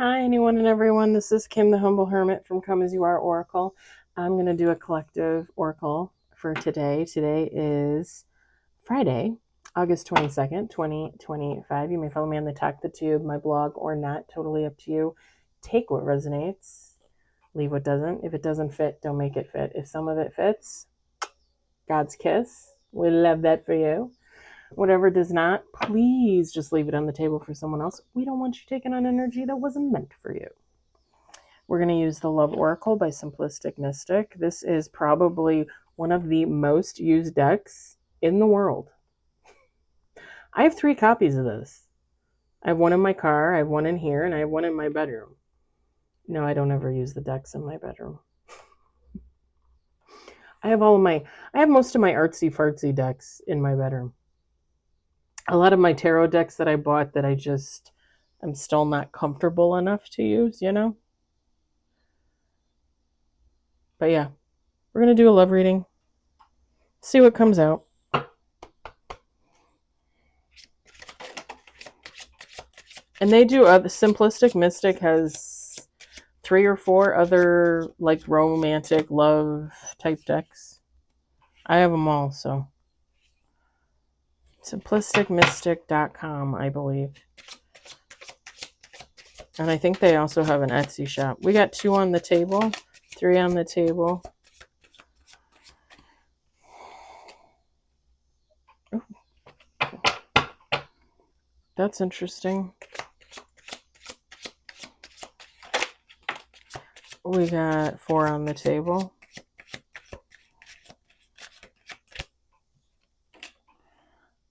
Hi, anyone and everyone. This is Kim, the Humble Hermit from Come As You Are Oracle. I'm going to do a collective oracle for today. Today is Friday, August 22nd, 2025. You may follow me on the Talk the Tube, my blog, or not. Totally up to you. Take what resonates, leave what doesn't. If it doesn't fit, don't make it fit. If some of it fits, God's kiss. We love that for you. Whatever does not, please just leave it on the table for someone else. We don't want you taking on energy that wasn't meant for you. We're going to use the Love Oracle by Simplistic Mystic. This is probably one of the most used decks in the world. I have 3 copies of this. I have one in my car, I have one in here, and I have one in my bedroom. No, I don't ever use the decks in my bedroom. I have most of my artsy fartsy decks in my bedroom. A lot of my tarot decks that I bought that I'm still not comfortable enough to use, you know? But yeah, we're going to do a love reading. See what comes out. And they do, the Simplistic Mystic has 3 or 4 other, like, romantic love type decks. I have them all, so. Simplisticmystic.com, I believe. And I think they also have an Etsy shop. We got 2 on the table, 3 on the table. Ooh. That's interesting. We got 4 on the table.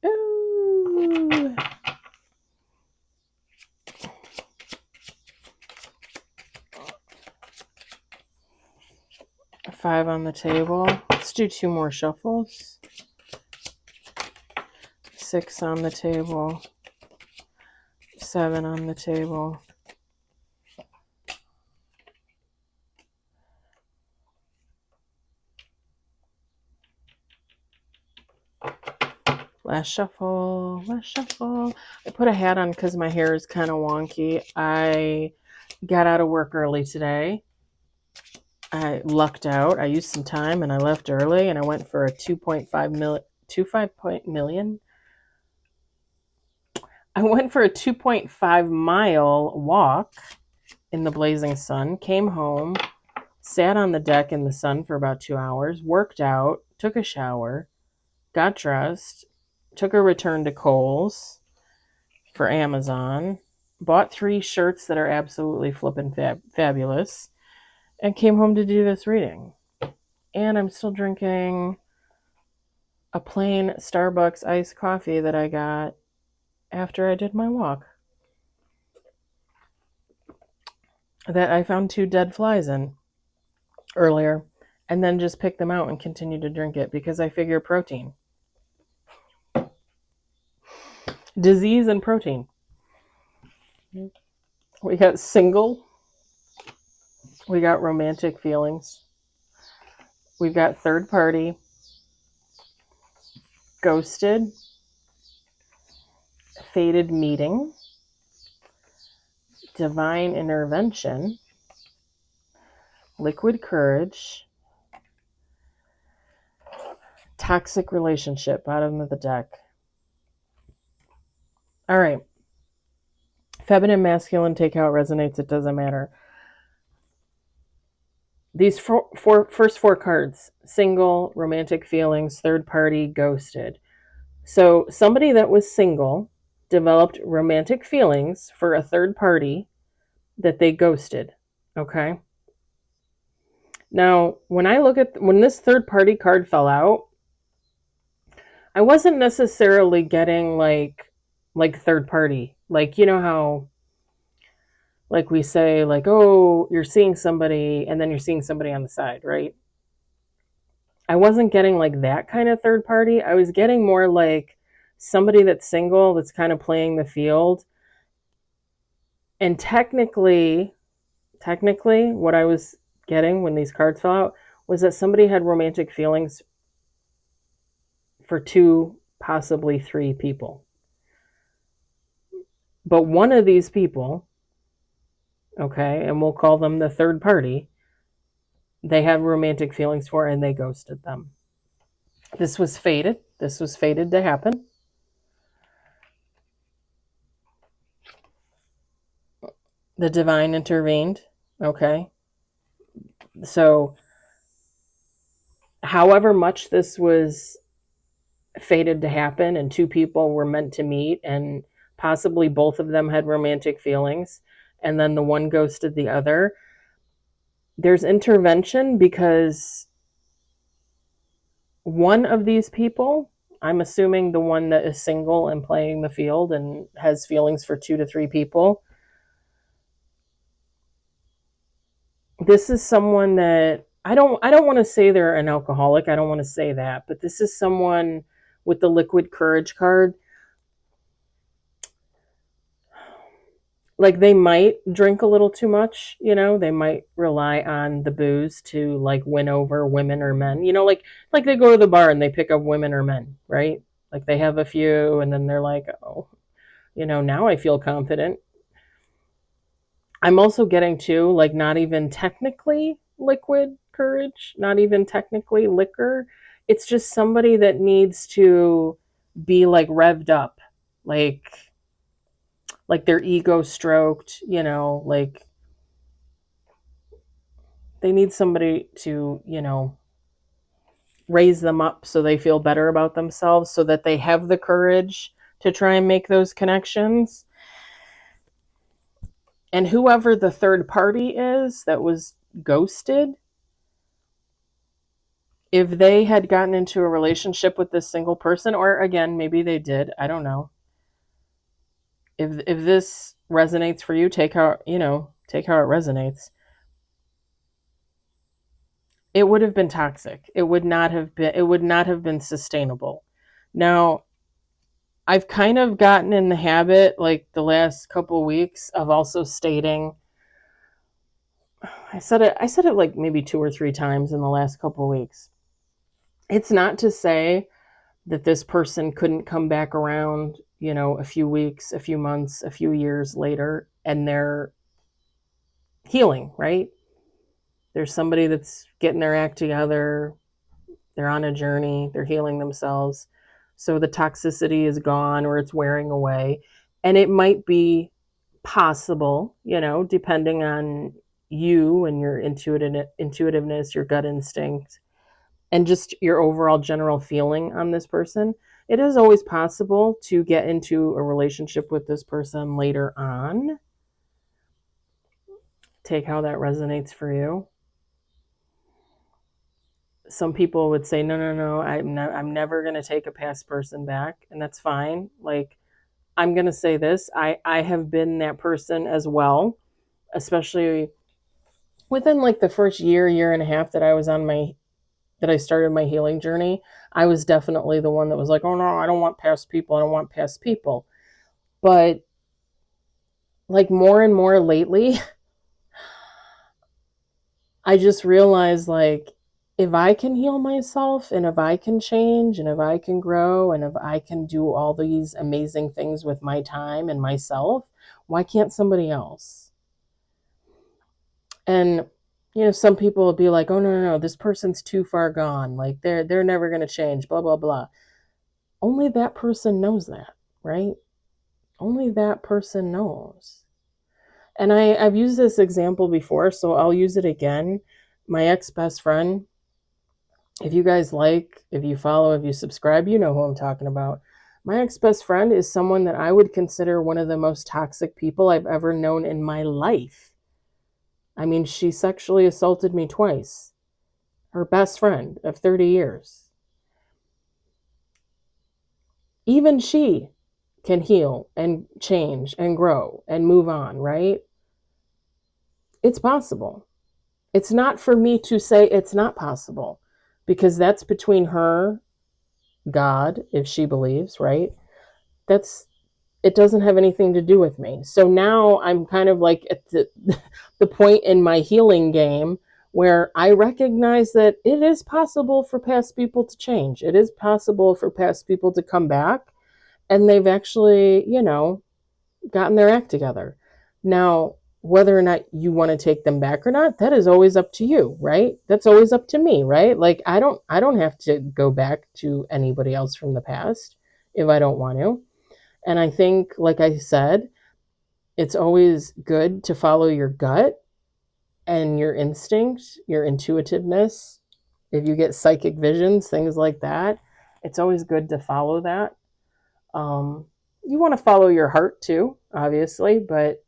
Ooh. 5 on the table. Let's do 2 more shuffles. 6 on the table. 7 on the table. Last shuffle. I put a hat on because my hair is kind of wonky. I got out of work early today. I lucked out. I used some time and I left early and I went for a 2.5 million. I went for a 2.5 mile walk in the blazing sun, came home, sat on the deck in the sun for about 2 hours, worked out, took a shower, got dressed, took a return to Kohl's for Amazon, bought 3 shirts that are absolutely flippin' fabulous, and came home to do this reading. And I'm still drinking a plain Starbucks iced coffee that I got after I did my walk. That I found 2 dead flies in earlier, and then just picked them out and continued to drink it because I figure protein. Disease and protein. We got single. We got romantic feelings. We've got third party. Ghosted. Fated meeting. Divine intervention. Liquid courage. Toxic relationship, bottom of the deck. All right. Feminine, masculine, take how it resonates. It doesn't matter. These first 4 cards, single, romantic feelings, third party, ghosted. So somebody that was single developed romantic feelings for a third party that they ghosted. Okay. Now, when this third party card fell out, I wasn't necessarily getting like third party. Like, you know how, like we say, like, oh, you're seeing somebody and then you're seeing somebody on the side, right? I wasn't getting like that kind of third party. I was getting more like somebody that's single, that's kind of playing the field. And technically, what I was getting when these cards fell out was that somebody had romantic feelings for 2, possibly 3 people. But one of these people okay, and we'll call them the third party, they have romantic feelings for and they ghosted them. This was fated. This was fated to happen. The divine intervened. Okay. So, however much this was fated to happen, and two people were meant to meet, and possibly both of them had romantic feelings, and then the one ghosted the other, there's intervention because one of these people, I'm assuming the one that is single and playing the field and has feelings for 2 to 3 people, this is someone that I don't want to say they're an alcoholic. I don't want to say that, but this is someone with the liquid courage card. Like, they might drink a little too much, they might rely on the booze to like win over women or men, like they go to the bar and they pick up women or men, right? Like they have a few and then they're like, oh, now I feel confident. I'm also getting to, like, not even technically liquid courage, not even technically liquor. It's just somebody that needs to be like revved up, like their ego stroked, like they need somebody to, raise them up so they feel better about themselves so that they have the courage to try and make those connections. And whoever the third party is that was ghosted, if they had gotten into a relationship with this single person, or again, maybe they did, I don't know. If this resonates for you, take how it resonates. It would have been toxic. It would not have been sustainable. Now, I've kind of gotten in the habit, like the last couple of weeks, of also stating, I said it like maybe 2 or 3 times in the last couple of weeks. It's not to say that this person couldn't come back around, a few weeks, a few months, a few years later, and they're healing, right? There's somebody that's getting their act together, they're on a journey, they're healing themselves. So the toxicity is gone or it's wearing away. And it might be possible, depending on you and your intuitiveness, your gut instinct, and just your overall general feeling on this person. It is always possible to get into a relationship with this person later on. Take how that resonates for you. Some people would say, no, I'm never going to take a past person back. And that's fine. Like, I'm going to say this. I have been that person as well, especially within like the first year and a half that I started my healing journey. I was definitely the one that was like, oh no, I don't want past people. I don't want past people. But like more and more lately, I just realized, like, if I can heal myself and if I can change and if I can grow and if I can do all these amazing things with my time and myself, why can't somebody else? And some people will be like, oh no, this person's too far gone. Like they're never going to change, blah, blah, blah. Only that person knows that, right? Only that person knows. And I've used this example before, so I'll use it again. My ex-best friend, if you guys like, if you follow, if you subscribe, you know who I'm talking about. My ex-best friend is someone that I would consider one of the most toxic people I've ever known in my life. I mean, she sexually assaulted me twice. Her best friend of 30 years. Even she can heal and change and grow and move on, right? It's possible. It's not for me to say it's not possible, because that's between her, God, if she believes, right? It doesn't have anything to do with me. So now I'm kind of like at the point in my healing game where I recognize that it is possible for past people to change. It is possible for past people to come back and they've actually, gotten their act together. Now, whether or not you want to take them back or not, that is always up to you, right? That's always up to me, right? Like I don't have to go back to anybody else from the past if I don't want to. And I think, like I said, it's always good to follow your gut and your instinct, your intuitiveness. If you get psychic visions, things like that, it's always good to follow that. You want to follow your heart too, obviously, but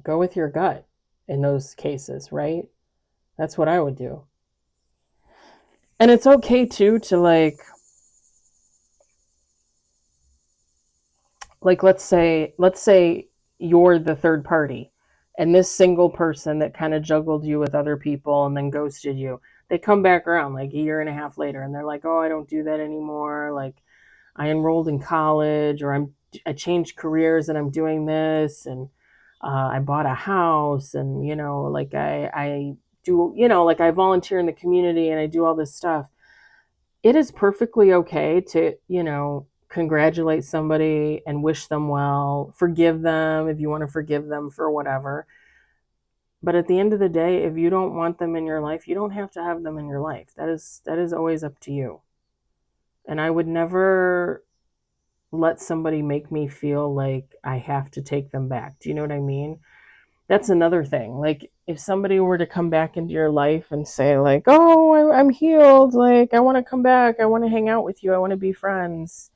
go with your gut in those cases, right? That's what I would do. And it's okay too to like let's say you're the third party and this single person that kind of juggled you with other people and then ghosted you, they come back around like a year and a half later and they're like, "Oh, I don't do that anymore. Like I enrolled in college, or I changed careers and I'm doing this, and I bought a house, and like I do, like I volunteer in the community and I do all this stuff." It is perfectly okay to, congratulate somebody and wish them well, forgive them if you want to forgive them for whatever. But at the end of the day, if you don't want them in your life, you don't have to have them in your life. That is always up to you. And I would never let somebody make me feel like I have to take them back. Do you know what I mean? That's another thing. Like if somebody were to come back into your life and say like, "Oh, I'm healed. Like I want to come back. I want to hang out with you. I want to be friends."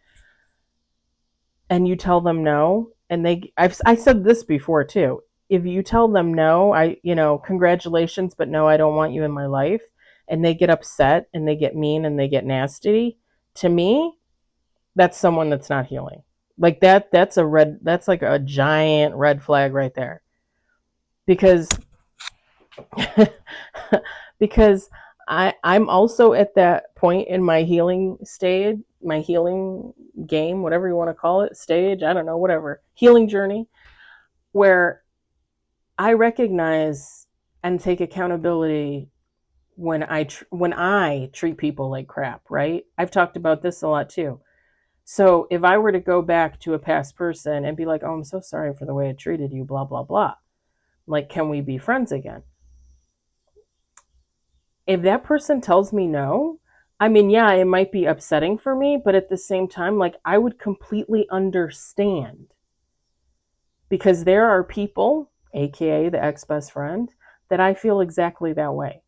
And you tell them no, and I said this before too. If you tell them no, congratulations, but no, I don't want you in my life, and they get upset and they get mean and they get nasty, to me, that's someone that's not healing. Like that's like a giant red flag right there. Because because I'm also at that point in my healing stage, my healing game, whatever you want to call it, stage, I don't know, whatever, healing journey, where I recognize and take accountability when I treat people like crap, right? I've talked about this a lot too. So if I were to go back to a past person and be like, "Oh, I'm so sorry for the way I treated you, blah, blah, blah. Like, can we be friends again?" If that person tells me no, I mean, yeah, it might be upsetting for me, but at the same time, like, I would completely understand, because there are people, aka the ex best friend, that I feel exactly that way.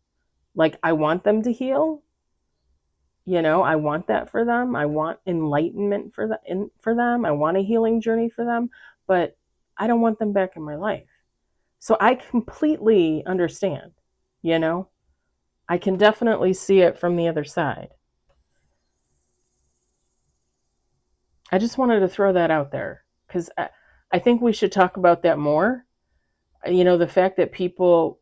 Like, I want them to heal. I want that for them. I want enlightenment for them. I want a healing journey for them, but I don't want them back in my life. So I completely understand, you know? I can definitely see it from the other side. I just wanted to throw that out there because I think we should talk about that more. The fact that people,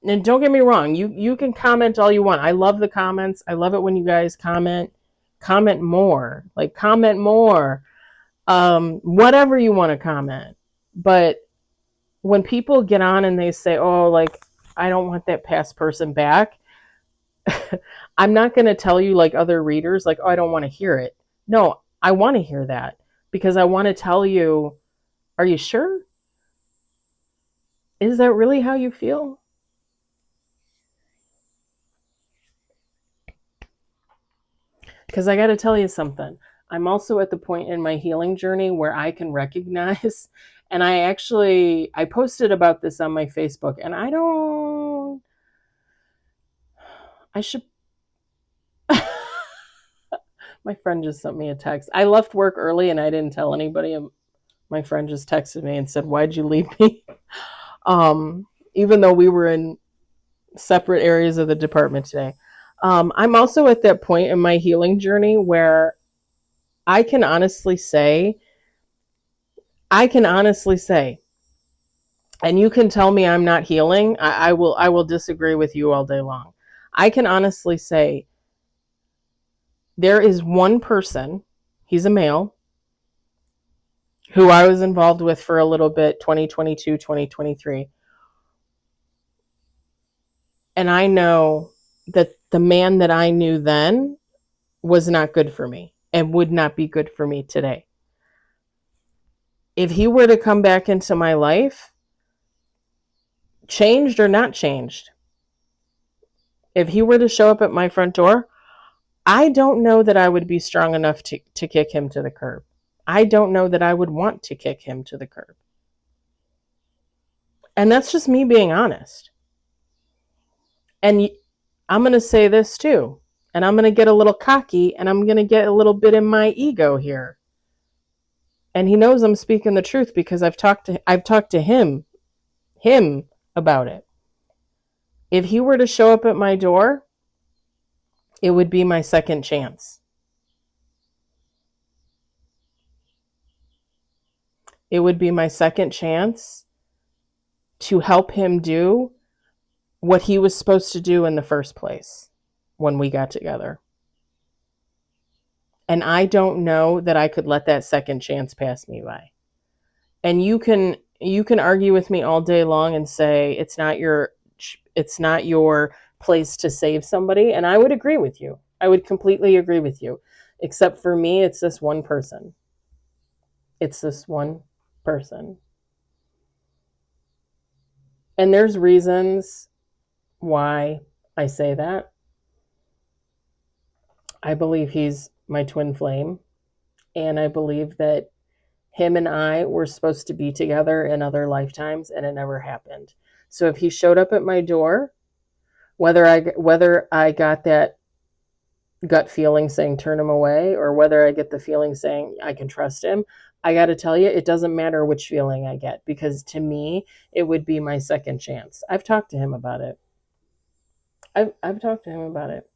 and don't get me wrong, you can comment all you want. I love the comments. I love it when you guys comment more, like comment more, whatever you want to comment. But when people get on and they say, "Oh, like I don't want that past person back," I'm not going to tell you like other readers, like, "Oh, I don't want to hear it." No, I want to hear that because I want to tell you, are you sure? Is that really how you feel? Because I got to tell you something. I'm also at the point in my healing journey where I can recognize, and I posted about this on my Facebook, and I should, my friend just sent me a text. I left work early and I didn't tell anybody. My friend just texted me and said, "Why'd you leave me?" Even though we were in separate areas of the department today. I'm also at that point in my healing journey where I can honestly say, I can honestly say, and you can tell me I'm not healing. I will disagree with you all day long. I can honestly say there is one person, he's a male, who I was involved with for a little bit, 2022, 2023. And I know that the man that I knew then was not good for me and would not be good for me today. If he were to come back into my life, changed or not changed, if he were to show up at my front door, I don't know that I would be strong enough to kick him to the curb. I don't know that I would want to kick him to the curb. And that's just me being honest. And I'm going to say this too. And I'm going to get a little cocky, and I'm going to get a little bit in my ego here. And he knows I'm speaking the truth because I've talked to him about it. If he were to show up at my door, it would be my second chance. It would be my second chance to help him do what he was supposed to do in the first place when we got together. And I don't know that I could let that second chance pass me by. And you can argue with me all day long and say it's not your place to save somebody, and I would agree with you. I would completely agree with you. Except for me, it's this one person. It's this one person. And there's reasons why I say that. I believe he's my twin flame, and I believe that him and I were supposed to be together in other lifetimes, and it never happened. So if he showed up at my door, whether I got that gut feeling saying turn him away, or whether I get the feeling saying I can trust him, I got to tell you, it doesn't matter which feeling I get, because to me, it would be my second chance. I've talked to him about it. I've talked to him about it.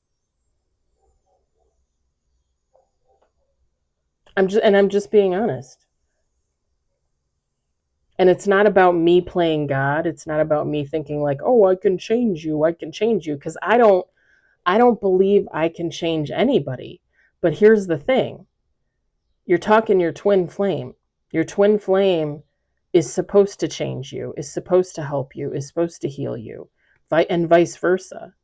I'm just being honest. And it's not about me playing God. It's not about me thinking like, oh, I can change you. Because I don't believe I can change anybody. But here's the thing. You're talking your twin flame. Your twin flame is supposed to change you, is supposed to help you, is supposed to heal you, and vice versa.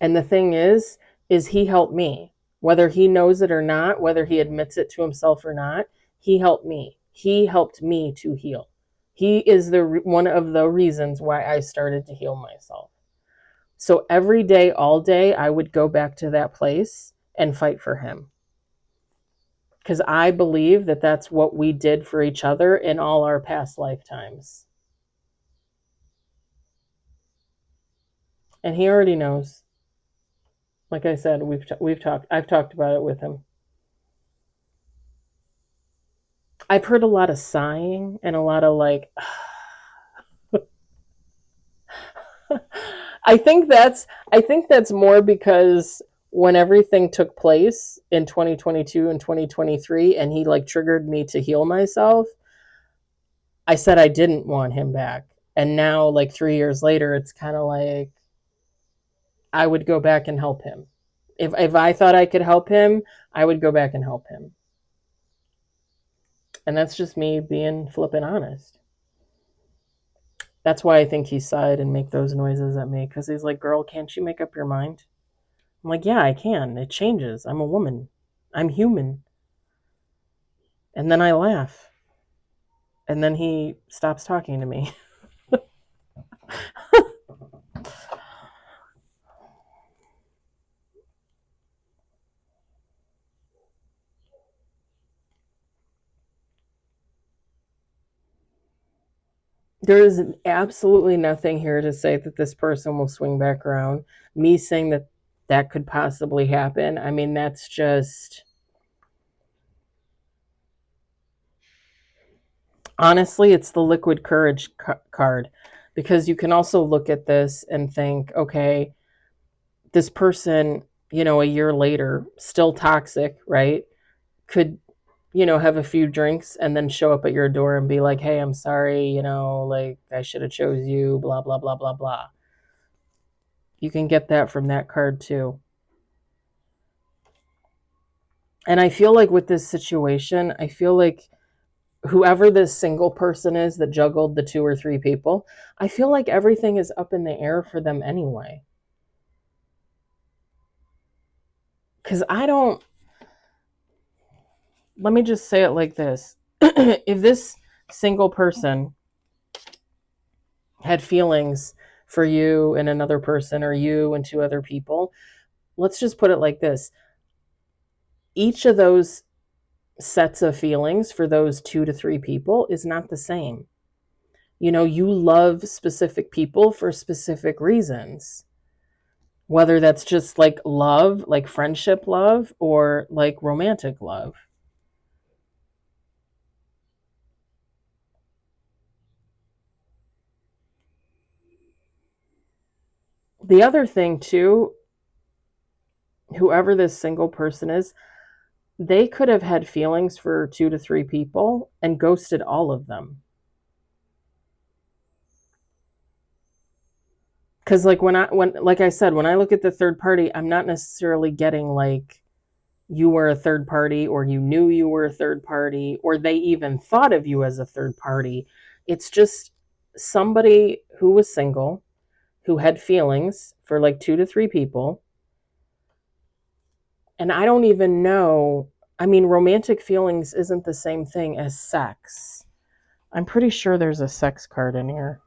And the thing is he helped me. Whether he knows it or not, whether he admits it to himself or not, he helped me. He helped me to heal. He is one of the reasons why I started to heal myself. So every day, all day, I would go back to that place and fight for him. Because I believe that that's what we did for each other in all our past lifetimes. And he already knows. Like I said, I've talked about it with him. I've heard a lot of sighing and a lot of like I think that's more because when everything took place in 2022 and 2023 and he like triggered me to heal myself, I said I didn't want him back. And now like 3 years later, it's kind of like I would go back and help him. If I thought I could help him, I would go back and help him. And that's just me being flippin' honest. That's why I think he sighed and make those noises at me, because he's like, girl, can't you make up your mind? I'm like, yeah, I can. It changes. I'm a woman. I'm human. And then I laugh. And then he stops talking to me. There is absolutely nothing here to say that this person will swing back around. Me saying that could possibly happen, I mean, that's just... Honestly, it's the liquid courage card. Because you can also look at this and think, okay, this person, a year later, still toxic, right? Could, have a few drinks and then show up at your door and be like, hey, I'm sorry, like I should have chose you, blah, blah, blah, blah, blah. You can get that from that card too. And I feel like with this situation, I feel like whoever this single person is that juggled the 2 or 3 people, I feel like everything is up in the air for them anyway. Because let me just say it like this. If single person had feelings for you and another person, or you and two other people, let's just put it like this. Each of those sets of feelings for those 2 to 3 people is not the same. You know, you love specific people for specific reasons, whether that's just like love, like friendship love, or like romantic love. The other thing too, whoever this single person is, they could have had feelings for 2 to 3 people and ghosted all of them. Because like I said, when I look at the third party, I'm not necessarily getting like you were a third party, or you knew you were a third party, or they even thought of you as a third party. It's just somebody who was single, who had feelings for like 2 to 3 people. And I don't even know. I mean, romantic feelings isn't the same thing as sex. I'm pretty sure there's a sex card in here.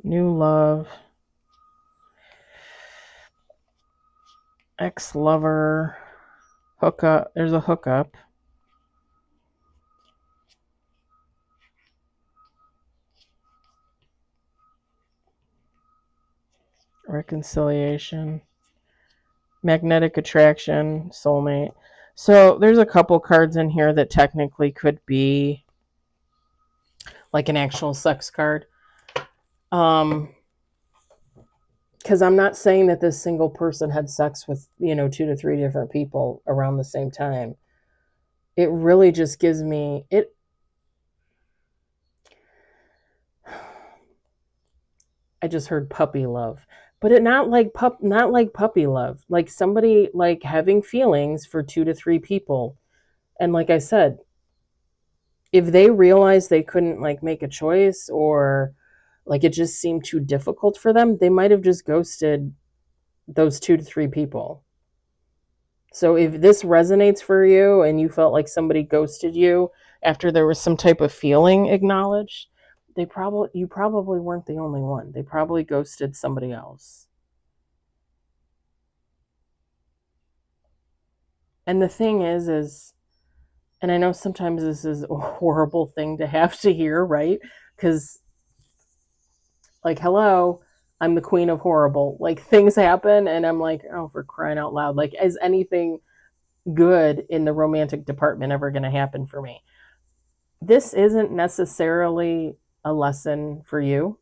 New love, ex-lover, hookup. There's a hookup. Reconciliation, magnetic attraction, soulmate. So there's a couple cards in here that technically could be like an actual sex card. Because I'm not saying that this single person had sex with, 2 to 3 different people around the same time. It really just gives me it. I just heard puppy love, but it not like puppy love, like somebody like having feelings for 2 to 3 people. And like I said, if they realized they couldn't like make a choice, or like it just seemed too difficult for them, they might have just ghosted those 2 to 3 people. So if this resonates for you and you felt like somebody ghosted you after there was some type of feeling acknowledged, you probably weren't the only one. They probably ghosted somebody else. And the thing is, and I know sometimes this is a horrible thing to have to hear, right? Because, like, hello, I'm the queen of horrible. Like, things happen, and I'm like, oh, for crying out loud. Like, is anything good in the romantic department ever going to happen for me? This isn't necessarily a lesson for you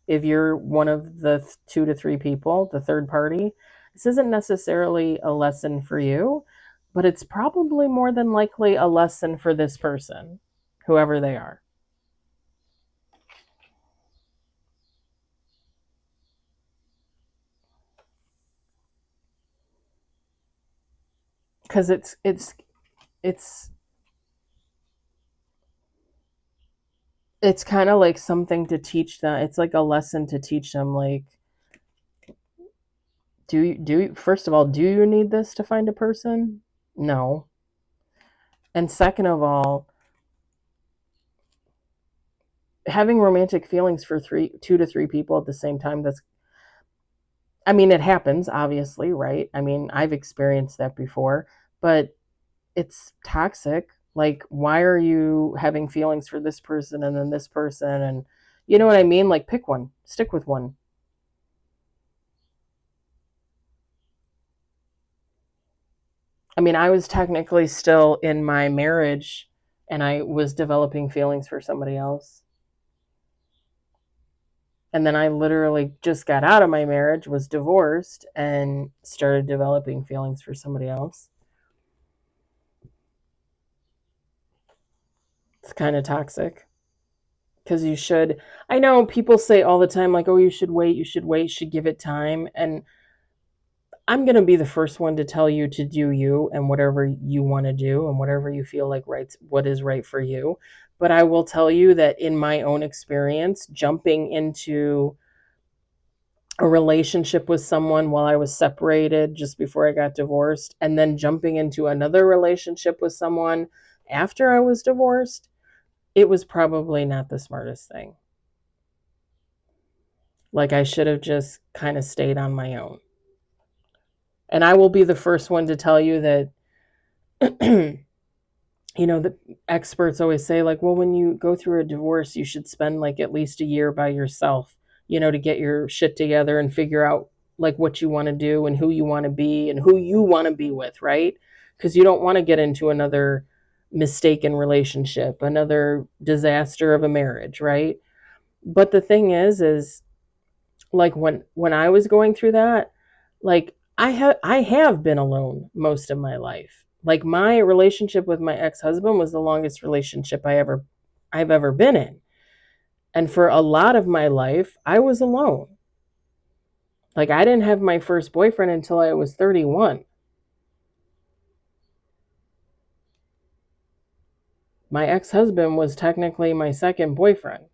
if you're one of the 2 to 3 people, the third party. This isn't necessarily a lesson for you, but it's probably more than likely a lesson for this person, whoever they are. Because it's it's kind of like something to teach them. It's like a lesson to teach them, like, first of all, do you need this to find a person? No. And second of all, having romantic feelings for 2 to 3 people at the same time, it happens, obviously, right? I mean, I've experienced that before, but it's toxic. Like, why are you having feelings for this person and then this person? And you know what I mean? Like, pick one, stick with one. I mean, I was technically still in my marriage and I was developing feelings for somebody else. And then I literally just got out of my marriage, was divorced, and started developing feelings for somebody else. It's kind of toxic. Because I know people say all the time, like, oh, you should wait, you should give it time. And I'm going to be the first one to tell you to do you and whatever you want to do and whatever you feel like what is right for you. But I will tell you that in my own experience, jumping into a relationship with someone while I was separated just before I got divorced, and then jumping into another relationship with someone after I was divorced, it was probably not the smartest thing. Like, I should have just kind of stayed on my own. And I will be the first one to tell you that, the experts always say, like, well, when you go through a divorce, you should spend like at least a year by yourself, to get your shit together and figure out like what you want to do and who you want to be and who you want to be with, right? Because you don't want to get into another mistaken relationship, another disaster of a marriage, right? But the thing is like when I was going through that, like I have been alone most of my life. Like, my relationship with my ex-husband was the longest relationship I've ever been in. And for a lot of my life, I was alone. Like, I didn't have my first boyfriend until I was 31. My ex-husband was technically my second boyfriend.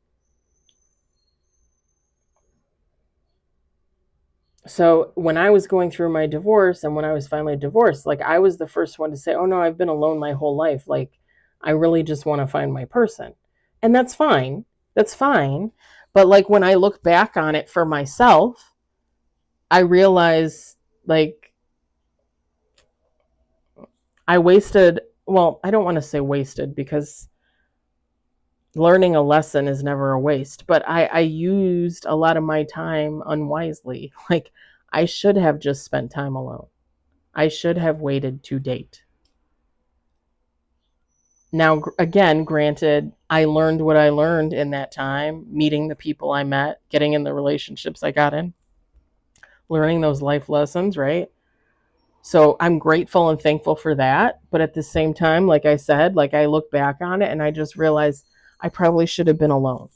So when I was going through my divorce and when I was finally divorced, like, I was the first one to say, oh no, I've been alone my whole life. Like, I really just want to find my person. And that's fine. That's fine. But like, when I look back on it for myself, I realize, like, I wasted, well, I don't want to say wasted, because learning a lesson is never a waste, but I used a lot of my time unwisely. Like, I should have just spent time alone. I should have waited to date. Now, again, granted, I learned what I learned in that time, meeting the people I met, getting in the relationships I got in, learning those life lessons, right? So I'm grateful and thankful for that. But at the same time, like I said, like, I look back on it and I just realized I probably should have been alone.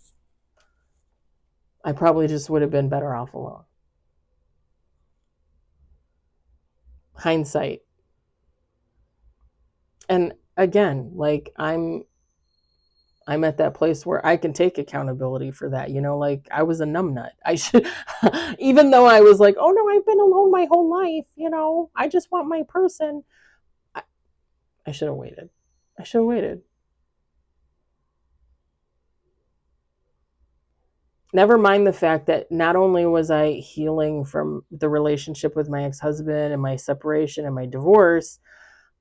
I probably just would have been better off alone. Hindsight. And again, like, I'm at that place where I can take accountability for that. Like, I was a numbnut. I should, even though I was like, oh no, I've been alone my whole life. I just want my person. I should have waited. I should have waited. Never mind the fact that not only was I healing from the relationship with my ex-husband and my separation and my divorce,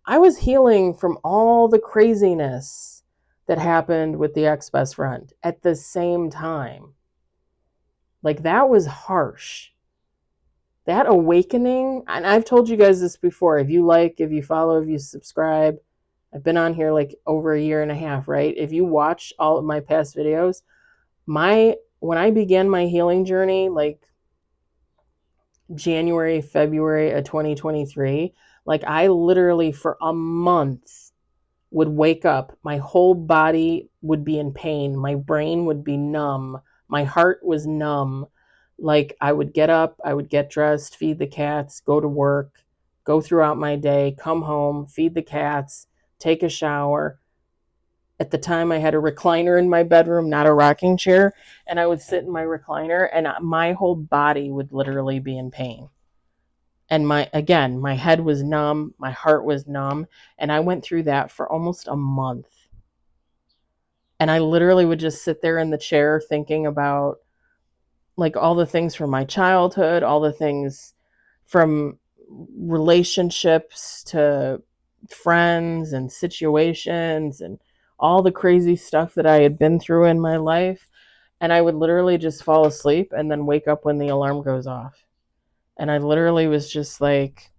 I was healing from all the craziness that happened with the ex-best friend at the same time. Like, that was harsh. That awakening, and I've told you guys this before, if you follow, if you subscribe, I've been on here like over a year and a half, right? If you watch all of my past videos, when I began my healing journey, like January, February of 2023, like, I literally for a month would wake up, my whole body would be in pain, my brain would be numb, my heart was numb. Like, I would get up, I would get dressed, feed the cats, go to work, go throughout my day, come home, feed the cats, take a shower. At the time, I had a recliner in my bedroom, not a rocking chair, and I would sit in my recliner and my whole body would literally be in pain. And my head was numb, my heart was numb, and I went through that for almost a month. And I literally would just sit there in the chair thinking about, like, all the things from my childhood, all the things from relationships to friends and situations and all the crazy stuff that I had been through in my life. And I would literally just fall asleep and then wake up when the alarm goes off. And I literally was just like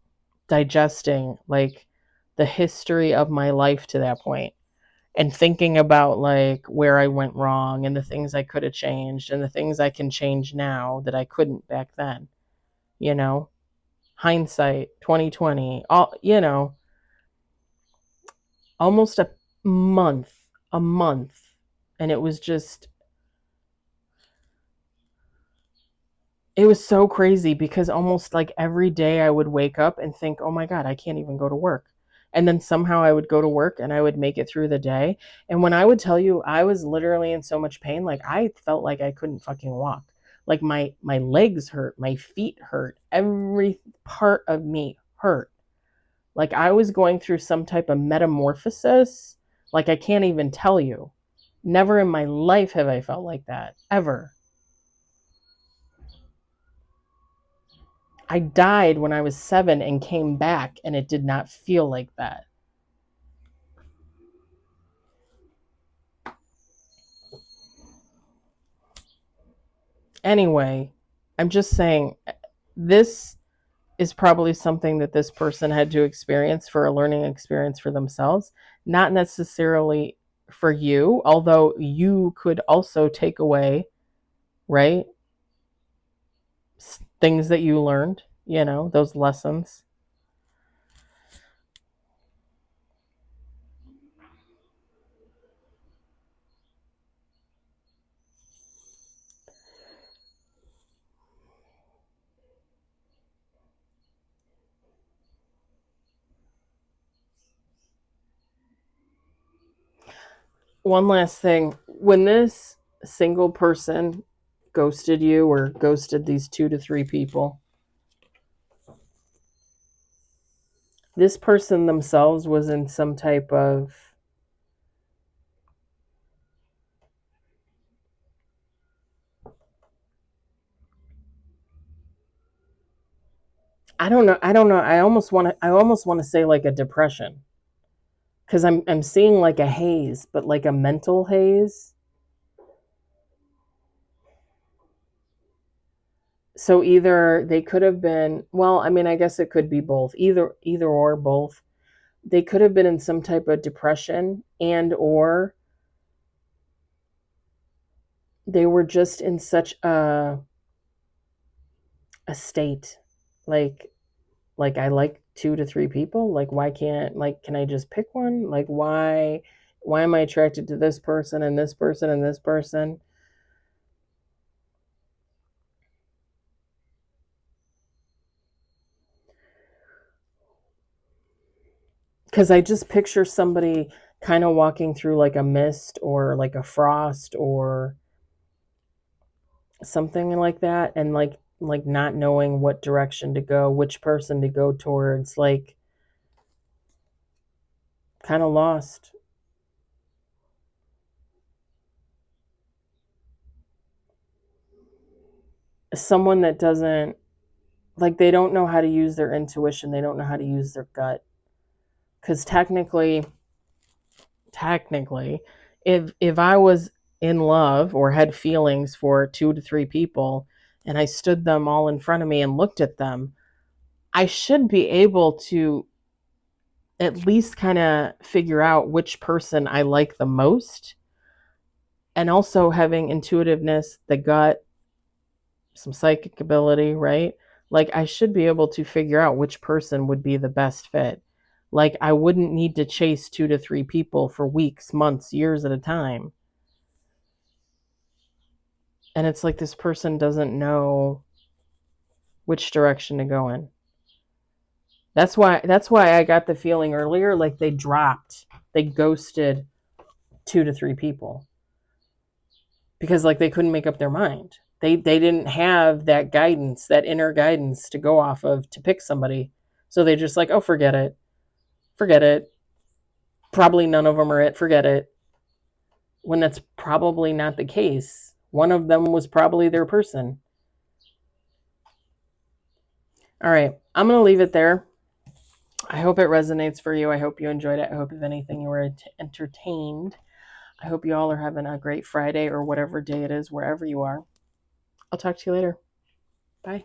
digesting, like, the history of my life to that point, and thinking about like where I went wrong and the things I could have changed and the things I can change now that I couldn't back then. You know, hindsight 2020, almost month, a month. And it was so crazy because almost like every day I would wake up and think, oh my God, I can't even go to work. And then somehow I would go to work and I would make it through the day. And when I would tell you I was literally in so much pain, like, I felt like I couldn't fucking walk. Like my legs hurt, my feet hurt, every part of me hurt. Like I was going through some type of metamorphosis. Like I can't even tell you. Never in my life have I felt like that, ever. I died when I was 7 and came back, and it did not feel like that. Anyway, I'm just saying this is probably something that this person had to experience for a learning experience for themselves, not necessarily for you, although you could also take away, right? Things that you learned, those lessons. One last thing. When this single person ghosted you or ghosted these 2 to 3 people, this person themselves was in some type of, I don't know. I almost want to say like a depression, because I'm seeing like a haze, but like a mental haze. So either they could have been, well, I mean, I guess it could be both. Either or both. They could have been in some type of depression, and or they were just in such a state, like I like 2 to 3 people. Like, why can't, like, can I just pick one? Like, why am I attracted to this person and this person and this person? Because I just picture somebody kind of walking through like a mist or like a frost or something like that, and like not knowing what direction to go, which person to go towards, like kind of lost. Someone that doesn't, like, they don't know how to use their intuition, they don't know how to use their gut. Because technically, if I was in love or had feelings for 2 to 3 people, and I stood them all in front of me and looked at them, I should be able to at least kind of figure out which person I like the most. And also having intuitiveness, the gut, some psychic ability, right? Like I should be able to figure out which person would be the best fit. Like I wouldn't need to chase 2 to 3 people for weeks, months, years at a time. And it's like this person doesn't know which direction to go in. That's why I got the feeling earlier like they ghosted 2 to 3 people, because like they couldn't make up their mind. They didn't have that guidance, that inner guidance to go off of to pick somebody. So they just like, oh, forget it. Forget it. Probably none of them are it. Forget it. When that's probably not the case. One of them was probably their person. All right. I'm going to leave it there. I hope it resonates for you. I hope you enjoyed it. I hope, if anything, you were entertained. I hope you all are having a great Friday or whatever day it is, wherever you are. I'll talk to you later. Bye.